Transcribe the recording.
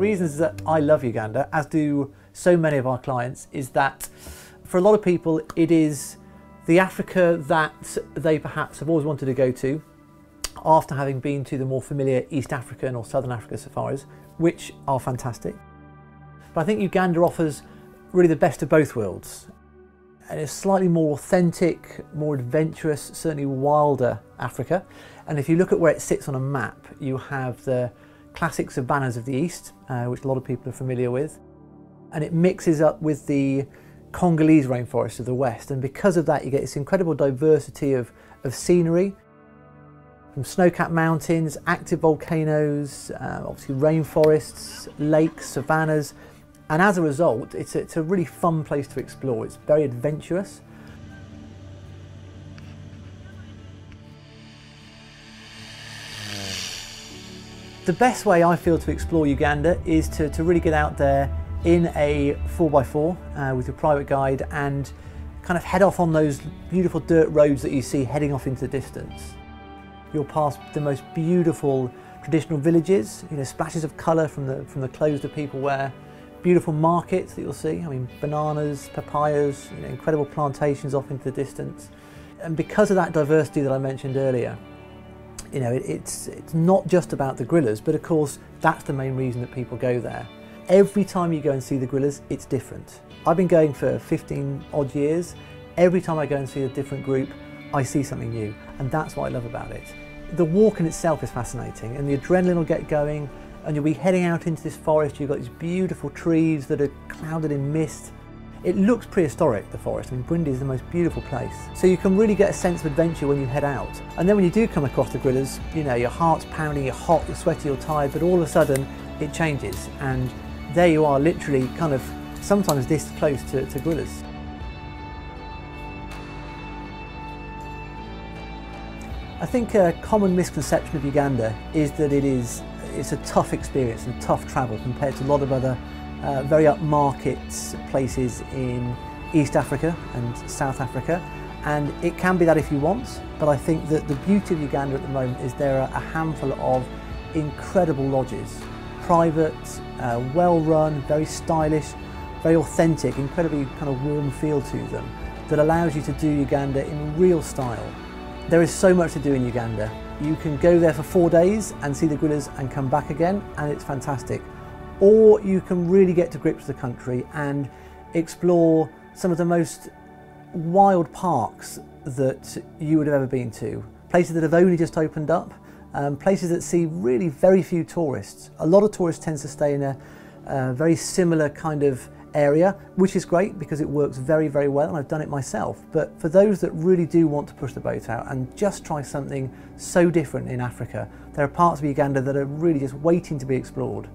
reasons that I love Uganda, as do so many of our clients, is that for a lot of people it is the Africa that they perhaps have always wanted to go to after having been to the more familiar East African or Southern Africa safaris, which are fantastic. But I think Uganda offers really the best of both worlds. And it's slightly more authentic, more adventurous, certainly wilder Africa. And if you look at where it sits on a map, you have the classic savannas of the East, which a lot of people are familiar with. And it mixes up with the Congolese rainforest of the West. And because of that, you get this incredible diversity of scenery, from snow-capped mountains, active volcanoes, obviously rainforests, lakes, savannas. And as a result, it's a really fun place to explore. It's very adventurous. The best way I feel to explore Uganda is to really get out there in a 4x4 with your private guide and kind of head off on those beautiful dirt roads that you see heading off into the distance. You'll pass the most beautiful traditional villages, splashes of colour from the clothes that people wear. Beautiful markets that you'll see, bananas, papayas, incredible plantations off into the distance. And because of that diversity that I mentioned earlier, it's not just about the gorillas, but of course that's the main reason that people go there. Every time you go and see the gorillas, it's different. I've been going for 15 odd years. Every time I go and see a different group, I see something new, and that's what I love about it. The walk in itself is fascinating, and the adrenaline will get going. And you'll be heading out into this forest. You've got these beautiful trees that are clouded in mist. It looks prehistoric, the forest. Burundi is the most beautiful place. So you can really get a sense of adventure when you head out. And then when you do come across the gorillas, your heart's pounding, you're hot, you're sweaty, you're tired, but all of a sudden it changes. And there you are, literally kind of sometimes this close to gorillas. I think a common misconception of Uganda is that it's a tough experience and tough travel compared to a lot of other very upmarket places in East Africa and South Africa, and it can be that if you want, but I think that the beauty of Uganda at the moment is there are a handful of incredible lodges, private, well run, very stylish, very authentic, incredibly kind of warm feel to them that allows you to do Uganda in real style. There is so much to do in Uganda. You can go there for 4 days and see the gorillas and come back again, and it's fantastic. Or you can really get to grips with the country and explore some of the most wild parks that you would have ever been to. Places that have only just opened up, places that see really very few tourists. A lot of tourists tend to stay in a very similar kind of area, which is great because it works very, very well, and I've done it myself. But for those that really do want to push the boat out and just try something so different in Africa, there are parts of Uganda that are really just waiting to be explored.